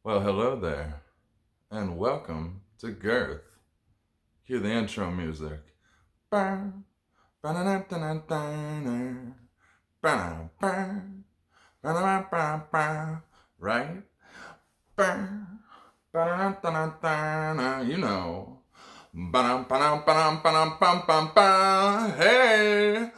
Well, hello there, and welcome to Girth. Cue the intro music. Right? You know. Hey!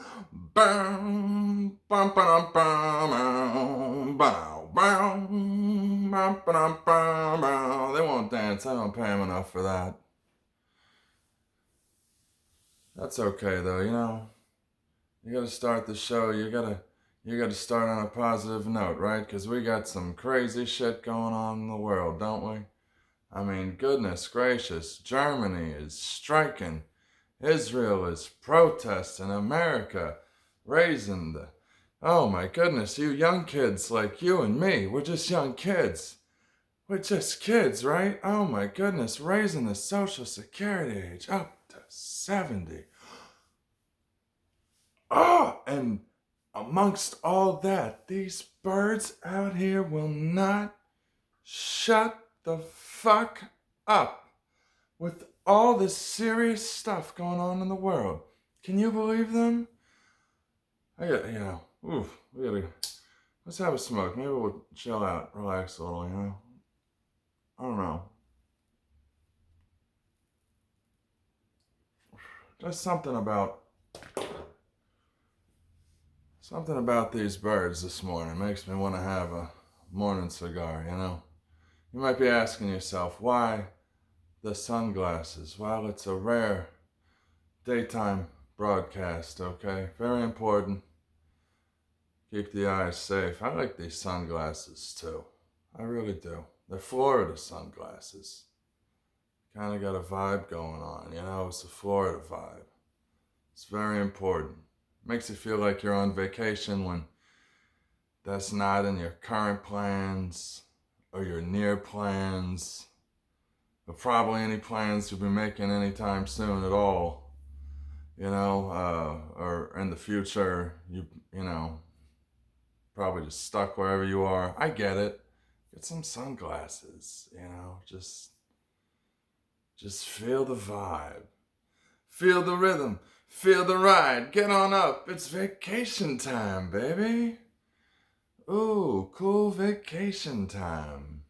They won't dance. I don't pay them enough for that. That's okay though, you know. You gotta start the show. You gotta start on a positive note, right? Because we got some crazy shit going on in the world, don't we? I mean, goodness gracious, Germany is striking. Israel is protesting. America raising the. Oh my goodness, you young kids like you and me, we're just young kids. We're just kids, right? Oh my goodness, raising the Social Security age up to 70. Oh, and amongst all that, these birds out here will not shut the fuck up with all this serious stuff going on in the world. Can you believe them? Let's have a smoke. Maybe we'll chill out, relax a little, you know? I don't know. Just something about these birds this morning makes me want to have a morning cigar, you know? You might be asking yourself, why the sunglasses? Well, it's a rare daytime broadcast, okay? Very important. Keep the eyes safe. I like these sunglasses too. I really do. They're Florida sunglasses. Kind of got a vibe going on, you know? It's a Florida vibe. It's very important. Makes you feel like you're on vacation when that's not in your current plans or your near plans, or probably any plans you'll be making anytime soon at all, you know, or in the future, you know, probably just stuck wherever you are. I get it. Get some sunglasses, you know, just feel the vibe. Feel the rhythm. Feel the ride. Get on up. It's vacation time, baby. Ooh, cool vacation time.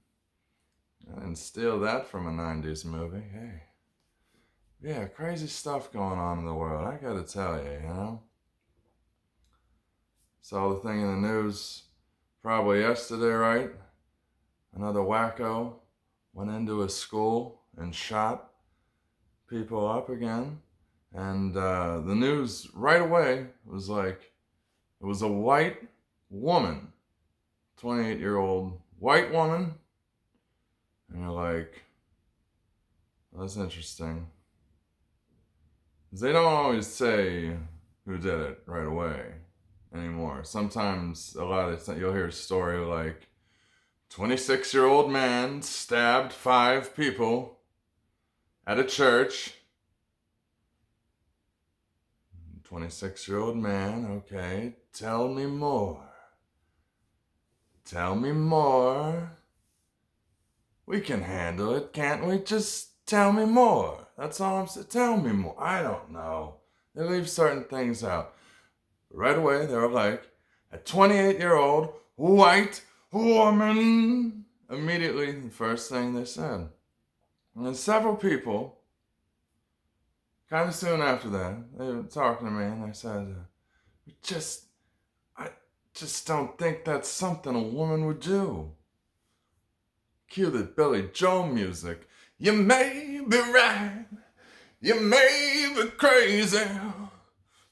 I didn't steal that from a 90s movie. Hey. Yeah, crazy stuff going on in the world. I gotta tell you, you know? Saw the thing in the news probably yesterday, right? Another wacko went into a school and shot people up again. And the news right away was like, it was a white woman, 28-year-old white woman. And you're like, well, that's interesting. Because they don't always say who did it right away anymore. Sometimes you'll hear a story like, 26-year-old man stabbed 5 people at a church. 26-year-old man, okay, tell me more. Tell me more. We can handle it, can't we? Just tell me more. That's all I'm saying. Tell me more. I don't know. They leave certain things out. Right away, they were like, a 28-year-old white woman. Immediately, the first thing they said. And then several people, kind of soon after that, they were talking to me and they said, I just don't think that's something a woman would do. Cue the Billy Joel music. You may be right, you may be crazy,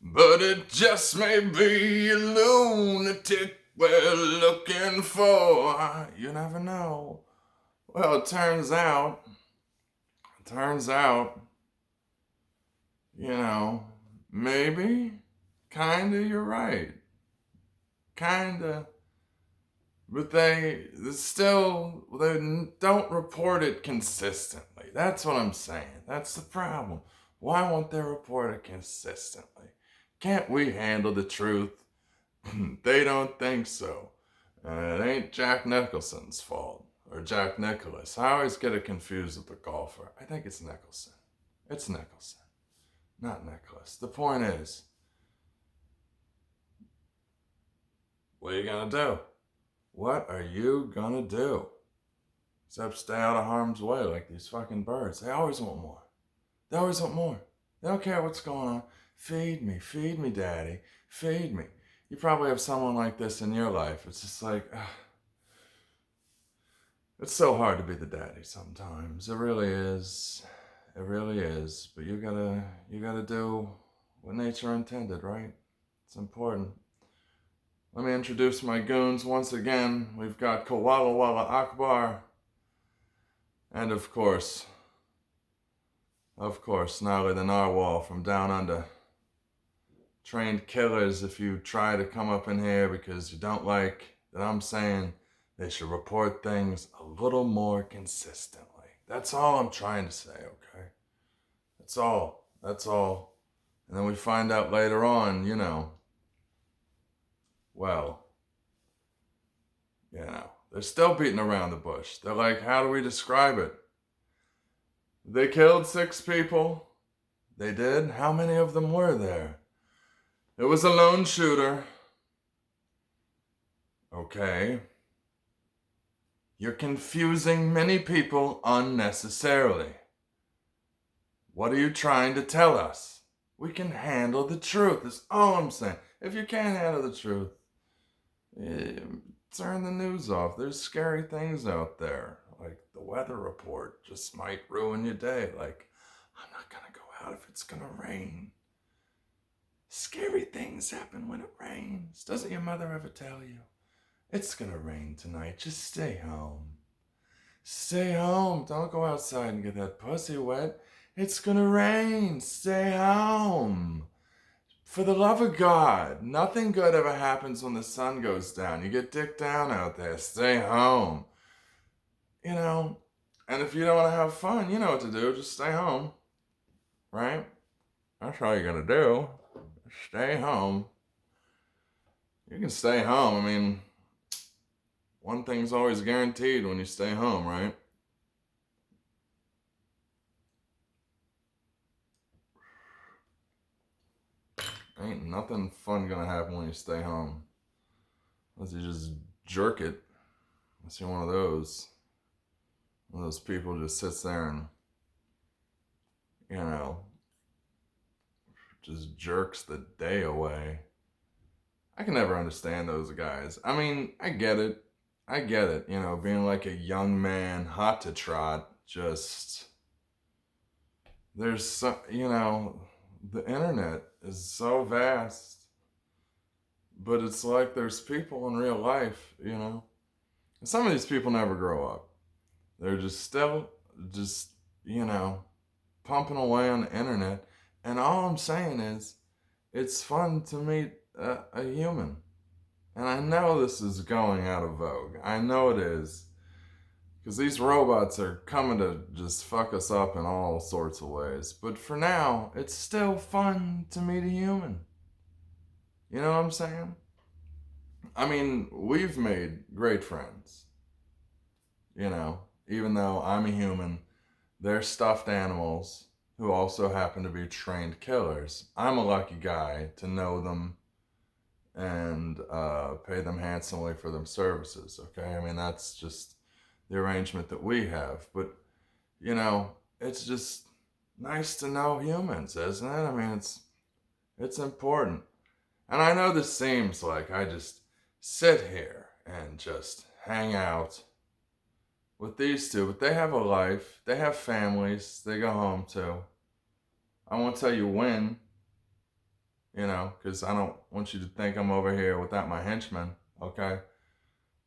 but it just may be a lunatic we're looking for. You never know. Well, it turns out, you know, maybe, kinda, you're right. Kinda. But they don't report it consistently. That's what I'm saying. That's the problem. Why won't they report it consistently? Can't we handle the truth? They don't think so. It ain't Jack Nicholson's fault, or or Jack Nicklaus. I always get it confused with the golfer. I think it's Nicholson. It's Nicholson, not Nicklaus. The point is, what are you going to do? What are you going to do? Except stay out of harm's way like these fucking birds. They always want more. They always want more. They don't care what's going on. Feed me, daddy. Feed me. You probably have someone like this in your life. It's just like, it's so hard to be the daddy sometimes. It really is. It really is. But you gotta do what nature intended, right? It's important. Let me introduce my goons once again. We've got Koala Walla Akbar. And of course, Gnarly the Narwhal from Down Under. Trained killers, if you try to come up in here because you don't like that I'm saying they should report things a little more consistently. That's all I'm trying to say, okay? That's all. And then we find out later on, they're still beating around the bush. They're like, how do we describe it? They killed 6 people. They did? How many of them were there? It was a lone shooter. Okay. You're confusing many people unnecessarily. What are you trying to tell us? We can handle the truth. That's all I'm saying. If you can't handle the truth, turn the news off. There's scary things out there. Like the weather report just might ruin your day. Like, I'm not going to go out if it's going to rain. Scary things happen when it rains. Doesn't your mother ever tell you? It's going to rain tonight. Just stay home. Stay home. Don't go outside and get that pussy wet. It's going to rain. Stay home. For the love of God, nothing good ever happens when the sun goes down. You get dick down out there. Stay home. And if you don't want to have fun, you know what to do. Just stay home. Right? That's all you're going to do. Stay home. You can stay home. I mean, one thing's always guaranteed when you stay home, right? Ain't nothing fun gonna happen when you stay home. Unless you just jerk it. Unless you're one of those people who just sits there and, just jerks the day away. I can never understand those guys. I mean, I get it. Being like a young man, hot to trot, just, there's some, the internet is so vast, but it's like there's people in real life, and some of these people never grow up. They're just still, pumping away on the internet, and all I'm saying is, it's fun to meet a human. And I know this is going out of vogue. I know it is. Because these robots are coming to just fuck us up in all sorts of ways. But for now, it's still fun to meet a human. You know what I'm saying? I mean, we've made great friends. Even though I'm a human, they're stuffed animals who also happen to be trained killers. I'm a lucky guy to know them and pay them handsomely for their services, okay? I mean, that's just the arrangement that we have. But, it's just nice to know humans, isn't it? I mean, it's important. And I know this seems like I just sit here and just hang out with these two, but they have a life, they have families they go home to. I won't tell you when, because I don't want you to think I'm over here without my henchmen, okay?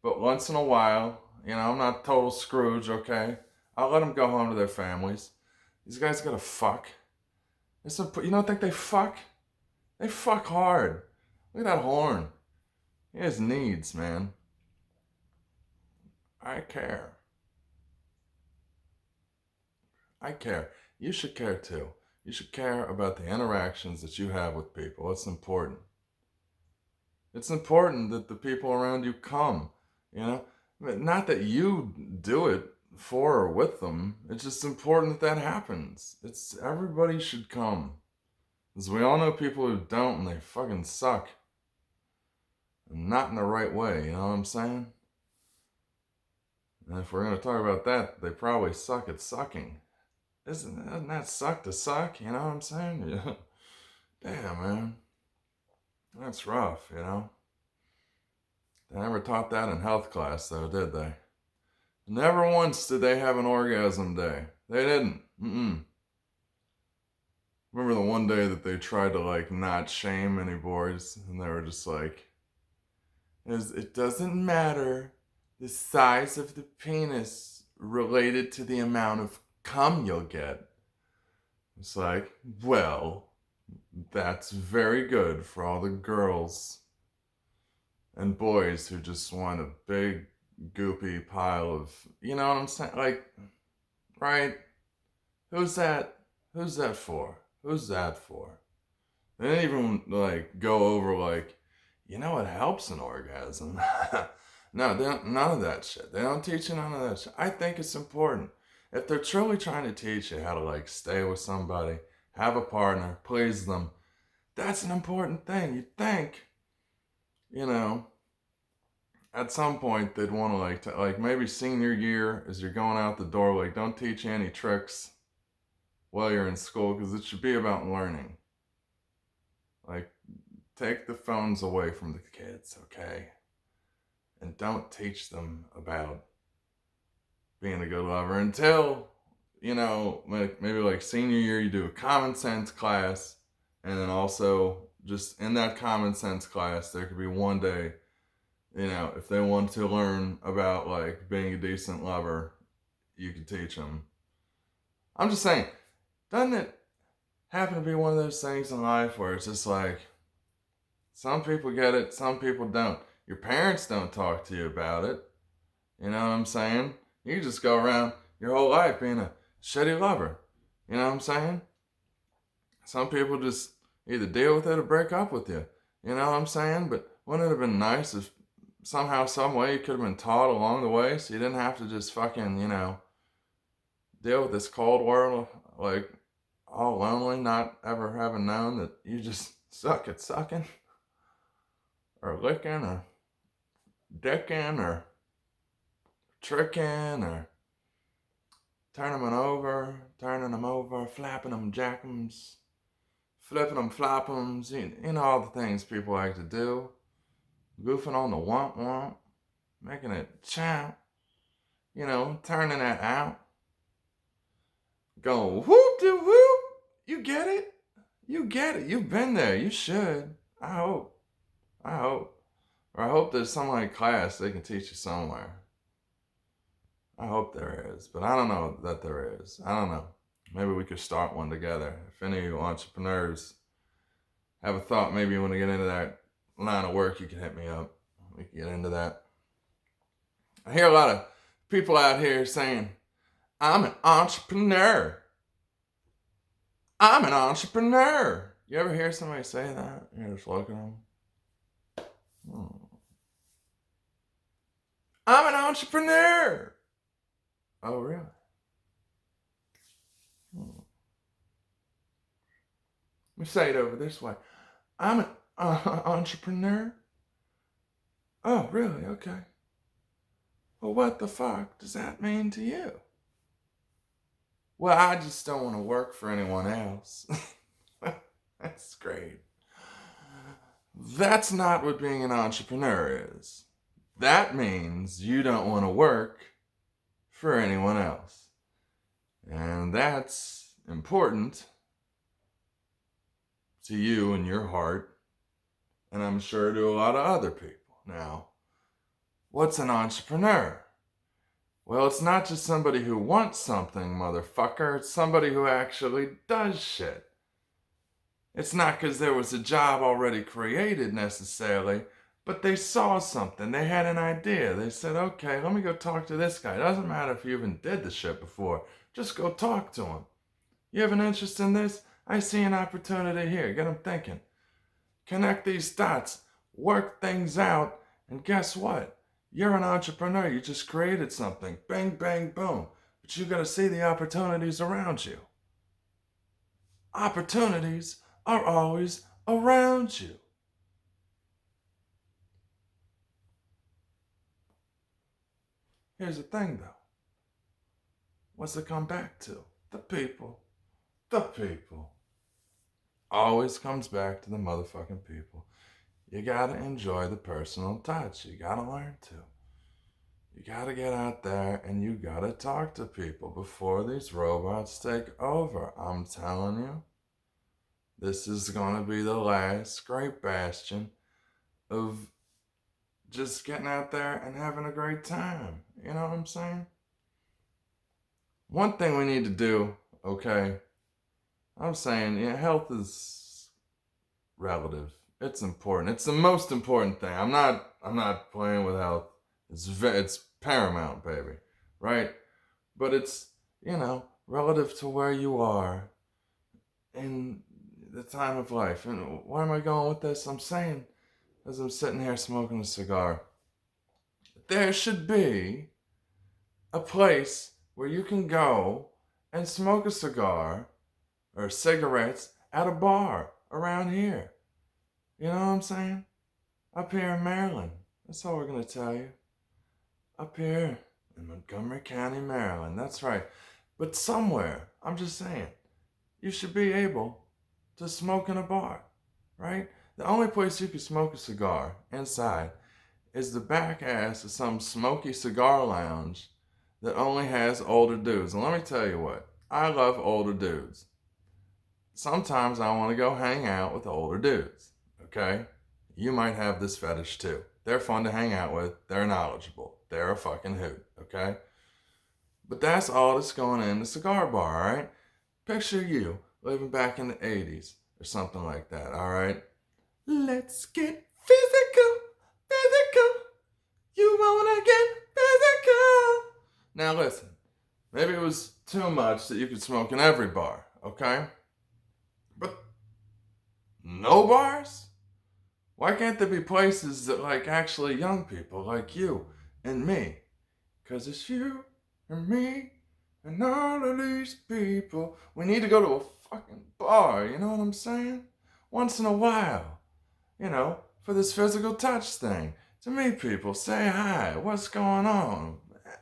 But once in a while, I'm not total Scrooge, okay? I'll let them go home to their families. These guys gotta fuck. You don't think they fuck? They fuck hard. Look at that horn. He has needs, man. I care. You should care too. You should care about the interactions that you have with people. It's important. It's important that the people around you come, Not that you do it for or with them. It's just important that happens. Everybody should come. Because we all know people who don't and they fucking suck. And not in the right way, you know what I'm saying? And if we're going to talk about that, they probably suck at sucking. Doesn't that suck to suck? You know what I'm saying? Yeah. Damn, man. That's rough, you know? They never taught that in health class, though, did they? Never once did they have an orgasm day. They didn't. Remember the one day that they tried to, like, not shame any boys, and they were just like, it doesn't matter the size of the penis related to the amount of cum you'll get. It's like, well, that's very good for all the girls and boys who just want a big, goopy pile of, you know what I'm saying? Like, right? Who's that for? Who's that for? They didn't even, like, go over, like, you know what helps an orgasm? No, none of that shit. They don't teach you none of that shit. I think it's important. If they're truly trying to teach you how to, like, stay with somebody, have a partner, please them, that's an important thing. You'd think, you know, at some point they'd want to, like, maybe senior year as you're going out the door, like, don't teach you any tricks while you're in school, because it should be about learning. Like, take the phones away from the kids, okay? And don't teach them about being a good lover until, you know, maybe like senior year you do a common sense class, and then also just in that common sense class there could be one day, you know, if they want to learn about, like, being a decent lover, you can teach them. I'm just saying, doesn't it happen to be one of those things in life where it's just like, some people get it, some people don't. Your parents don't talk to you about it. You know what I'm saying? You just go around your whole life being a shitty lover. You know what I'm saying? Some people just either deal with it or break up with you. You know what I'm saying? But wouldn't it have been nice if somehow, some way you could have been taught along the way so you didn't have to just fucking, you know, deal with this cold world, like, all lonely, not ever having known that you just suck at sucking or licking or dicking or tricking or turning them over, flapping them, jack'ems, flipping them, flop'ems, you know, all the things people like to do. Goofing on the womp, making it chow, you know, turning that out. Going whoop-de-whoop. You get it? You get it. You've been there. You should. I hope. Or I hope there's some, like, class they can teach you somewhere. I hope there is, but I don't know that there is. I don't know. Maybe we could start one together. If any of you entrepreneurs have a thought, maybe you want to get into that line of work, you can hit me up. We can get into that. I hear a lot of people out here saying, I'm an entrepreneur. I'm an entrepreneur. You ever hear somebody say that? You just look at them. I'm an entrepreneur. Oh, really? Let me say it over this way. I'm an entrepreneur. Oh, really? Okay. Well, what the fuck does that mean to you? Well, I just don't want to work for anyone else. That's great. That's not what being an entrepreneur is. That means you don't want to work for anyone else. And that's important to you and your heart, and I'm sure to a lot of other people. Now, what's an entrepreneur? Well, it's not just somebody who wants something, motherfucker. It's somebody who actually does shit. It's not because there was a job already created necessarily, but they saw something. They had an idea. They said, okay, let me go talk to this guy. It doesn't matter if you even did the shit before. Just go talk to him. You have an interest in this? I see an opportunity here. Get him thinking. Connect these dots. Work things out. And guess what? You're an entrepreneur. You just created something. Bang, bang, boom. But you got to see the opportunities around you. Opportunities are always around you. Here's the thing, though. What's it come back to? The people. The people. Always comes back to the motherfucking people. You gotta enjoy the personal touch. You gotta learn to. You gotta get out there and you gotta talk to people before these robots take over. I'm telling you, this is gonna be the last great bastion of just getting out there and having a great time. You know what I'm saying? One thing we need to do, okay, I'm saying, health is relative. It's important. It's the most important thing. I'm not playing with health. It's paramount, baby, right? But it's, relative to where you are in the time of life. And where am I going with this? I'm saying, as I'm sitting here smoking a cigar, there should be a place where you can go and smoke a cigar or cigarettes at a bar around here. You know what I'm saying? Up here in Maryland. That's all we're going to tell you. Up here in Montgomery County, Maryland. That's right. But somewhere, I'm just saying, you should be able to smoke in a bar, right? The only place you can smoke a cigar inside is the back ass of some smoky cigar lounge that only has older dudes. And let me tell you what, I love older dudes. Sometimes I want to go hang out with older dudes, okay? You might have this fetish too. They're fun to hang out with. They're knowledgeable. They're a fucking hoot, okay? But that's all that's going in the cigar bar, all right? Picture you living back in the 80s or something like that, all right? Let's get physical, physical. You wanna get physical. Now listen, maybe it was too much that you could smoke in every bar, okay? But no bars? Why can't there be places that like actually young people like you and me? Cause it's you and me and all of these people. We need to go to a fucking bar, you know what I'm saying? Once in a while, for this physical touch thing. To meet people, say hi, what's going on?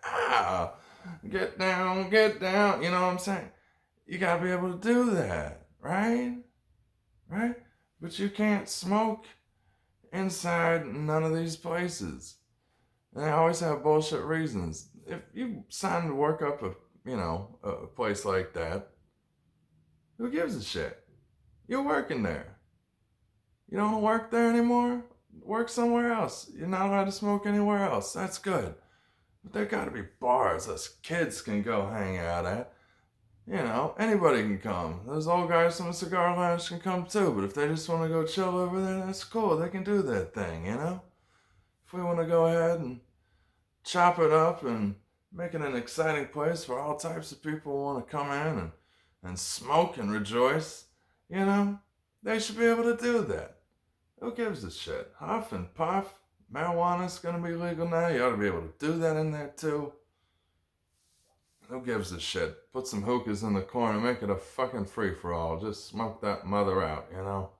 Ah, get down, you know what I'm saying? You gotta be able to do that, right? Right? But you can't smoke inside none of these places. And they always have bullshit reasons. If you sign to work up a place like that, who gives a shit? You're working there. You don't want to work there anymore? Work somewhere else. You're not allowed to smoke anywhere else. That's good. But there gotta be bars us kids can go hang out at. Anybody can come. Those old guys from the cigar lounge can come too, but if they just want to go chill over there, that's cool. They can do that thing, If we want to go ahead and chop it up and make it an exciting place where all types of people want to come in and smoke and rejoice, they should be able to do that. Who gives a shit? Huff and puff. Marijuana's going to be legal now. You ought to be able to do that in there too. Who gives a shit? Put some hookahs in the corner, make it a fucking free-for-all. Just smoke that mother out,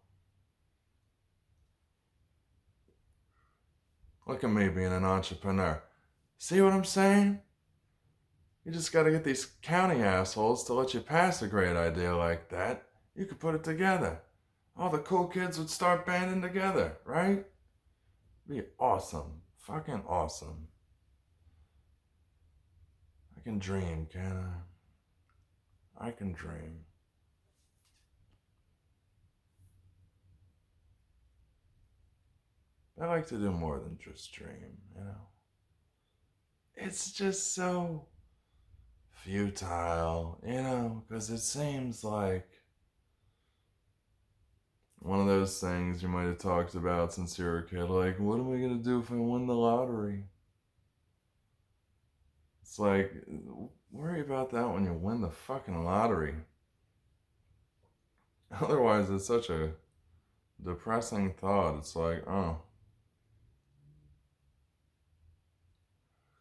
Look at me being an entrepreneur. See what I'm saying? You just gotta get these county assholes to let you pass a great idea like that. You could put it together. All the cool kids would start banding together, right? Be awesome. Fucking awesome. I can dream, can I? I can dream. I like to do more than just dream, It's just so futile, because it seems like one of those things you might have talked about since you were a kid, like, what am I going to do if I win the lottery? It's like, worry about that when you win the fucking lottery. Otherwise, it's such a depressing thought. It's like, oh,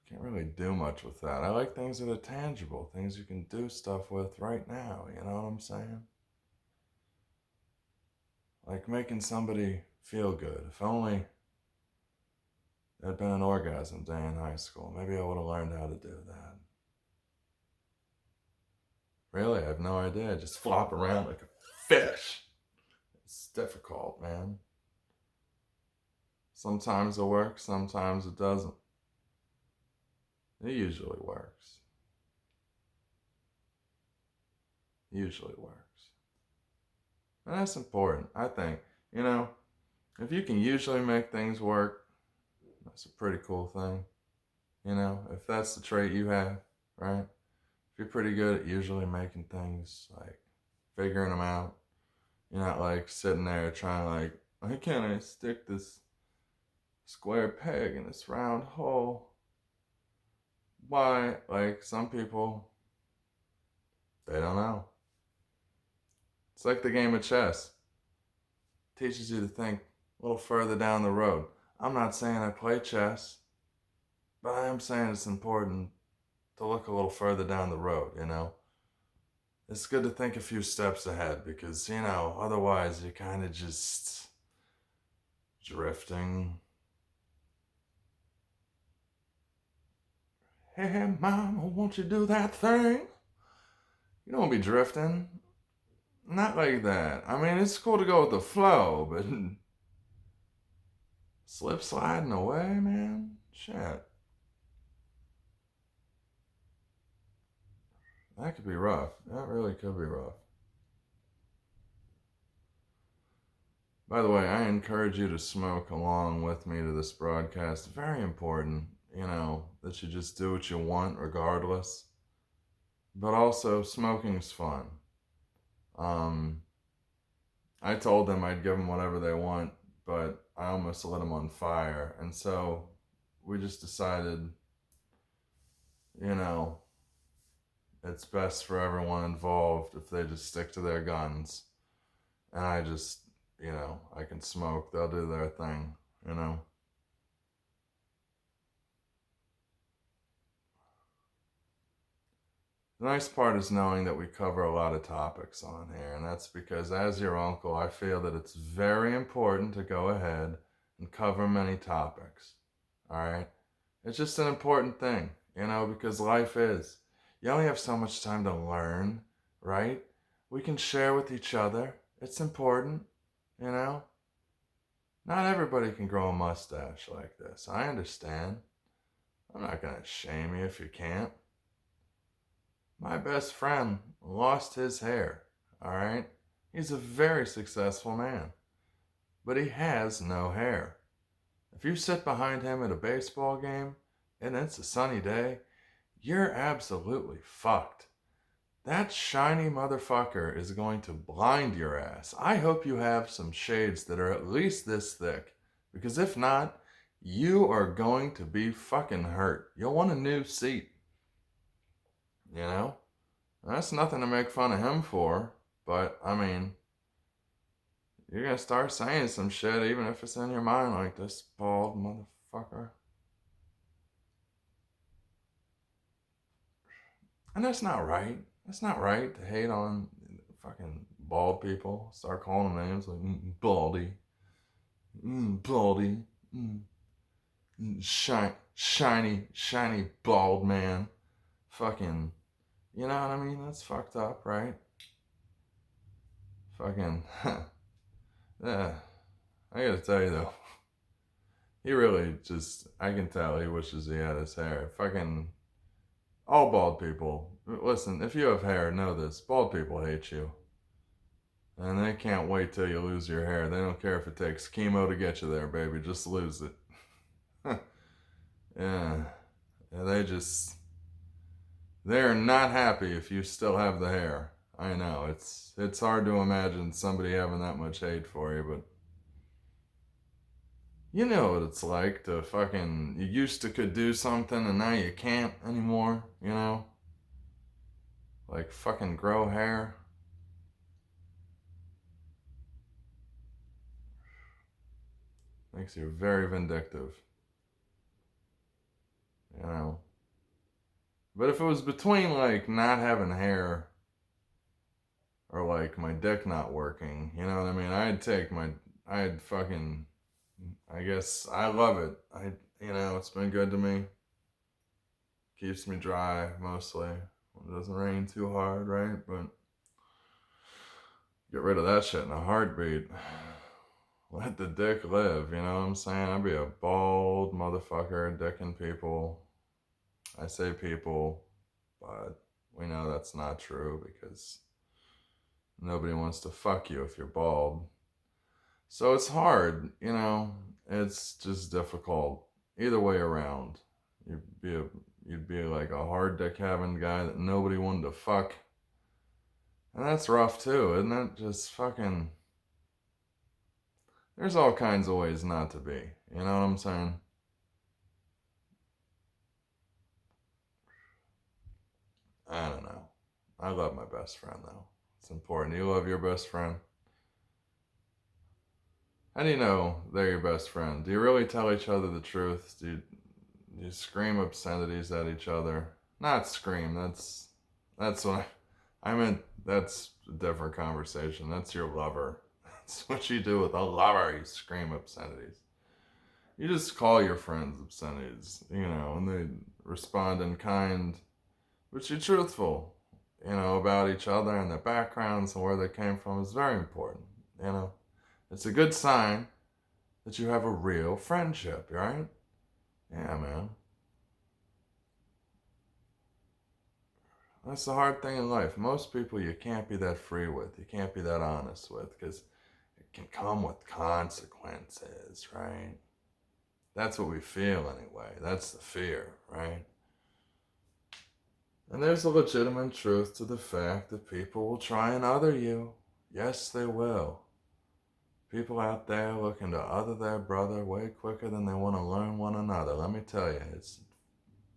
can't really do much with that. I like things that are tangible, things you can do stuff with right now, you know what I'm saying? Like making somebody feel good. If only there'd been an orgasm day in high school, maybe I would have learned how to do that. Really, I have no idea. I just flop around like a fish. It's difficult, man. Sometimes it works, sometimes it doesn't. It usually works. Usually works. And that's important, I think. You know, if you can usually make things work, that's a pretty cool thing. You know, if that's the trait you have, right? If you're pretty good at usually making things, like figuring them out, you're not like sitting there trying like, why can't I stick this square peg in this round hole? Why? Like some people, they don't know. It's like the game of chess. It teaches you to think a little further down the road. I'm not saying I play chess, but I am saying it's important to look a little further down the road, you know? It's good to think a few steps ahead because, you know, otherwise you're kind of just drifting. Hey, mama, won't you do that thing? You don't want to be drifting. Not like that. I mean, it's cool to go with the flow, but slip sliding away, man? Shit. That could be rough. That really could be rough. By the way, I encourage you to smoke along with me to this broadcast. Very important, you know, that you just do what you want regardless. But also, smoking's fun. Um, I told them I'd give them whatever they want, but I almost lit them on fire. And so we just decided, you know, it's best for everyone involved if they just stick to their guns. And I just, you know, I can smoke. They'll do their thing, you know. The nice part is knowing that we cover a lot of topics on here, and that's because as your uncle, I feel that it's very important to go ahead and cover many topics. All right? It's just an important thing, you know, because life is. You only have so much time to learn, right? We can share with each other. It's important, you know? Not everybody can grow a mustache like this. I understand. I'm not going to shame you if you can't. My best friend lost his hair, all right? He's a very successful man, but he has no hair. If you sit behind him at a baseball game and it's a sunny day, you're absolutely fucked. That shiny motherfucker is going to blind your ass. I hope you have some shades that are at least this thick, because if not, you are going to be fucking hurt. You'll want a new seat. You know? That's nothing to make fun of him for, but I mean, you're gonna start saying some shit even if it's in your mind like this bald motherfucker. And that's not right. That's not right to hate on fucking bald people. Start calling them names like baldy, baldy, shiny bald man. Fucking, you know what I mean? That's fucked up, right? Fucking, yeah. I gotta tell you though, he really just, I can tell he wishes he had his hair. Fucking, all bald people, listen, if you have hair, know this, bald people hate you. And they can't wait till you lose your hair. They don't care if it takes chemo to get you there, baby. Just lose it. Yeah. They just, they're not happy if you still have the hair. I know, it's hard to imagine somebody having that much hate for you, but you know what it's like to fucking, you used to could do something and now you can't anymore, you know? Like fucking grow hair. Makes you very vindictive. you know. But if it was between like not having hair or like my dick not working, you know what I mean? I'd fucking, I guess I love it. It's been good to me. Keeps me dry mostly. It doesn't rain too hard, right? But get rid of that shit in a heartbeat. Let the dick live, you know what I'm saying? I'd be a bald motherfucker dicking people. I say people, but we know that's not true because nobody wants to fuck you if you're bald. So it's hard, you know. It's just difficult. Either way around. You'd be like a hard dick having guy that nobody wanted to fuck. And that's rough too, isn't it? Just fucking. There's all kinds of ways not to be. You know what I'm saying? I don't know. I love my best friend though. It's important. You love your best friend? How do you know they're your best friend? Do you really tell each other the truth? Do you scream obscenities at each other? Not scream. That's what I meant. That's a different conversation. That's your lover. That's what you do with a lover. You scream obscenities. You just call your friends obscenities, and they respond in kind, but you're truthful, about each other and their backgrounds and where they came from is very important, It's a good sign that you have a real friendship, right? Yeah, man. That's the hard thing in life. Most people you can't be that free with. You can't be that honest with because it can come with consequences, right? That's what we feel anyway. That's the fear, right? And there's a legitimate truth to the fact that people will try and other you. Yes, they will. People out there looking to other their brother way quicker than they want to learn one another. Let me tell you, it's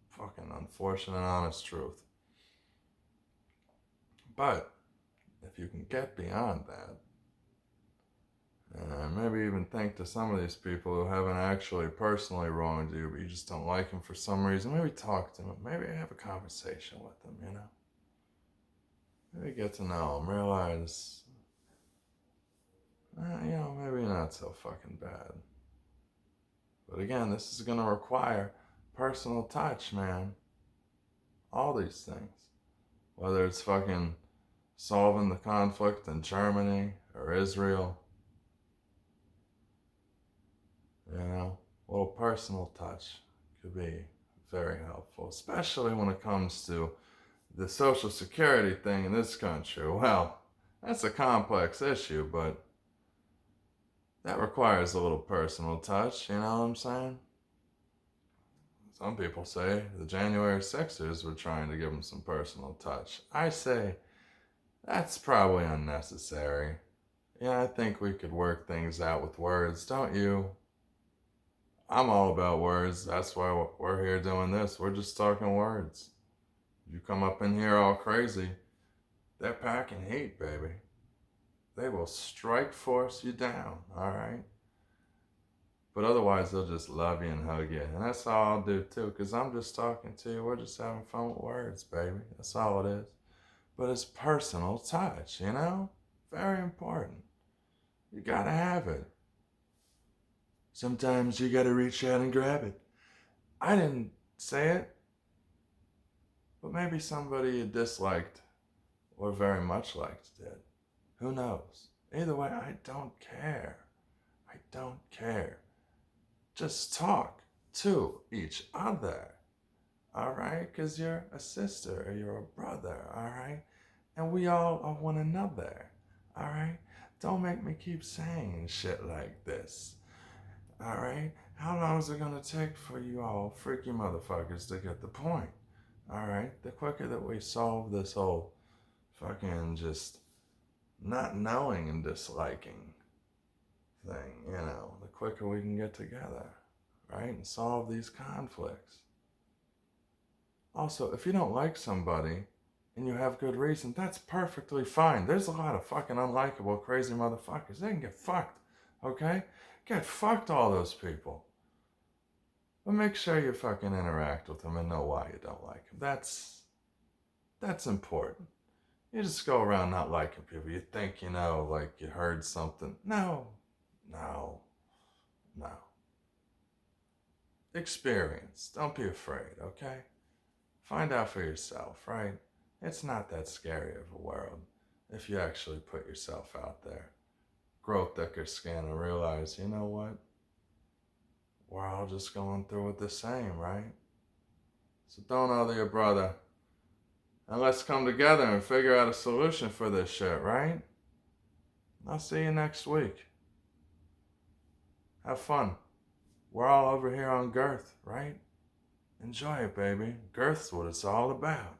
fucking unfortunate, honest truth. But if you can get beyond that, and maybe even think to some of these people who haven't actually personally wronged you, but you just don't like them for some reason, maybe talk to them. Maybe have a conversation with them, Maybe get to know them, realize, maybe not so fucking bad. But again, this is going to require personal touch, man. All these things. Whether it's fucking solving the conflict in Germany or Israel, a little personal touch could be very helpful, especially when it comes to the Social Security thing in this country. Well, that's a complex issue, but that requires a little personal touch, you know what I'm saying? Some people say the January Sixers were trying to give them some personal touch. I say that's probably unnecessary. Yeah, I think we could work things out with words, don't you? I'm all about words. That's why we're here doing this. We're just talking words. You come up in here all crazy, they're packing heat, baby. They will strike force you down, all right? But otherwise, they'll just love you and hug you. And that's all I'll do too, because I'm just talking to you. We're just having fun with words, baby. That's all it is. But it's personal touch, Very important. You gotta have it. Sometimes you gotta reach out and grab it. I didn't say it, but maybe somebody you disliked or very much liked did. Who knows? Either way, I don't care. I don't care. Just talk to each other, all right? Because you're a sister or you're a brother, all right? And we all are one another, all right? Don't make me keep saying shit like this, all right? How long is it going to take for you all freaky motherfuckers to get the point, all right? The quicker that we solve this whole fucking just not knowing and disliking thing, the quicker we can get together, right? And solve these conflicts. Also, if you don't like somebody and you have good reason, that's perfectly fine. There's a lot of fucking unlikable, crazy motherfuckers. They can get fucked, okay? Get fucked, all those people. But make sure you fucking interact with them and know why you don't like them. That's important. You just go around not liking people. You think, like you heard something. No. Experience. Don't be afraid, okay? Find out for yourself, right? It's not that scary of a world if you actually put yourself out there. Grow thicker skin and realize, you know what? We're all just going through it the same, right? So don't other your brother. And let's come together and figure out a solution for this shit, right? I'll see you next week. Have fun. We're all over here on Girth, right? Enjoy it, baby. Girth's what it's all about.